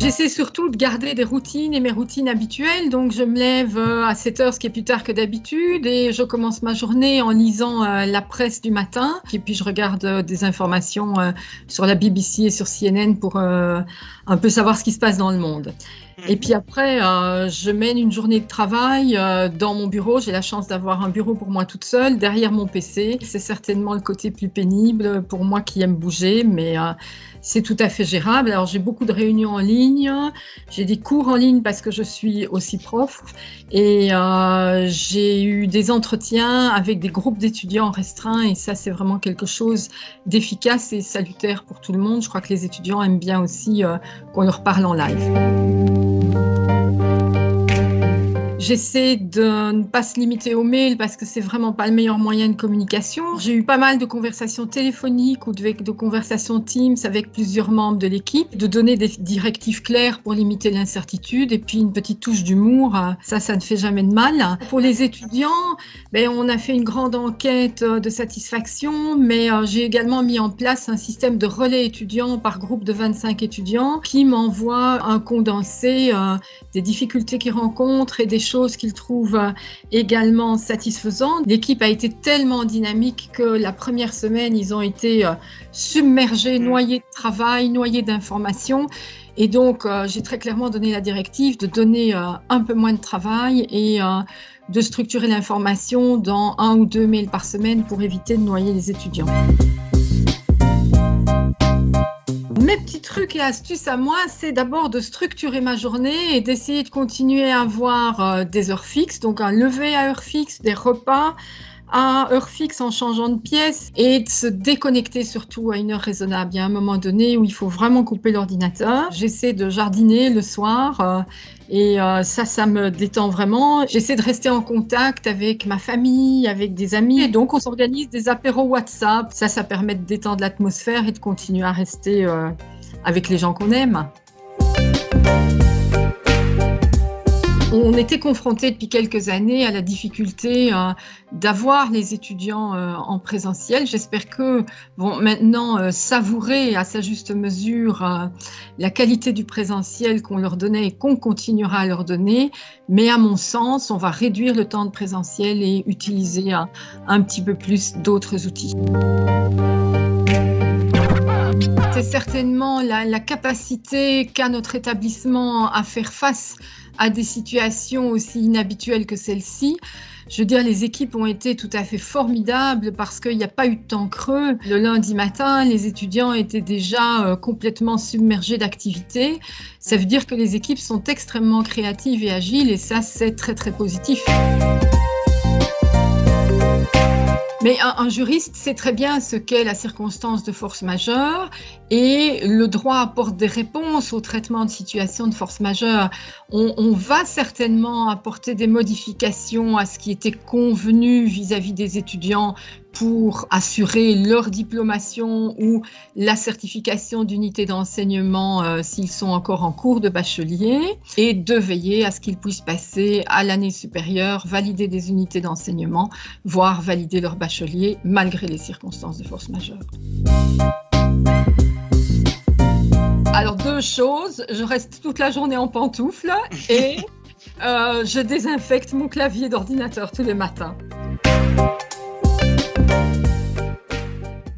J'essaie surtout de garder des routines et mes routines habituelles. Donc, je me lève à 7 heures, ce qui est plus tard que d'habitude, et je commence ma journée en lisant la presse du matin. Et puis, je regarde des informations sur la BBC et sur CNN pour un peu savoir ce qui se passe dans le monde. Et puis après, je mène une journée de travail dans mon bureau. J'ai la chance d'avoir un bureau pour moi toute seule, derrière mon PC. C'est certainement le côté plus pénible pour moi qui aime bouger, mais c'est tout à fait gérable. Alors, j'ai beaucoup de réunions en ligne, j'ai des cours en ligne parce que je suis aussi prof, et j'ai eu des entretiens avec des groupes d'étudiants restreints, et ça, c'est vraiment quelque chose d'efficace et salutaire pour tout le monde. Je crois que les étudiants aiment bien aussi qu'on leur parle en live. J'essaie de ne pas se limiter aux mails parce que c'est vraiment pas le meilleur moyen de communication. J'ai eu pas mal de conversations téléphoniques ou de conversations Teams avec plusieurs membres de l'équipe, de donner des directives claires pour limiter l'incertitude, et puis une petite touche d'humour, ça ne fait jamais de mal. Pour les étudiants, on a fait une grande enquête de satisfaction, mais j'ai également mis en place un système de relais étudiants par groupe de 25 étudiants qui m'envoient un condensé des difficultés qu'ils rencontrent et des choses qu'ils trouvent également satisfaisantes. L'équipe a été tellement dynamique que la première semaine, ils ont été submergés, noyés de travail, noyés d'informations. Et donc, j'ai très clairement donné la directive de donner un peu moins de travail et de structurer l'information dans 1 ou 2 mails par semaine pour éviter de noyer les étudiants. Mes petits trucs et astuces à moi, c'est d'abord de structurer ma journée et d'essayer de continuer à avoir des heures fixes, donc un lever à heure fixe, des repas à heure fixe en changeant de pièce, et de se déconnecter surtout à une heure raisonnable. Il y a un moment donné où il faut vraiment couper l'ordinateur. J'essaie de jardiner le soir et ça me détend vraiment. J'essaie de rester en contact avec ma famille, avec des amis, et donc on s'organise des apéros WhatsApp. Ça permet de détendre l'atmosphère et de continuer à rester avec les gens qu'on aime. On était confrontés depuis quelques années à la difficulté d'avoir les étudiants en présentiel. J'espère qu'ils vont maintenant savourer à sa juste mesure la qualité du présentiel qu'on leur donnait et qu'on continuera à leur donner. Mais à mon sens, on va réduire le temps de présentiel et utiliser un petit peu plus d'autres outils. C'est certainement la capacité qu'a notre établissement à faire face à des situations aussi inhabituelles que celle-ci. Je veux dire, les équipes ont été tout à fait formidables parce qu'il n'y a pas eu de temps creux. Le lundi matin, les étudiants étaient déjà complètement submergés d'activités. Ça veut dire que les équipes sont extrêmement créatives et agiles, et ça, c'est très, très positif. Mais un juriste sait très bien ce qu'est la circonstance de force majeure, et le droit apporte des réponses au traitement de situations de force majeure. On va certainement apporter des modifications à ce qui était convenu vis-à-vis des étudiants pour assurer leur diplomation ou la certification d'unité d'enseignement s'ils sont encore en cours de bachelier, et de veiller à ce qu'ils puissent passer à l'année supérieure, valider des unités d'enseignement, voire valider leur bachelier malgré les circonstances de force majeure. Alors, 2 choses, je reste toute la journée en pantoufles et je désinfecte mon clavier d'ordinateur tous les matins.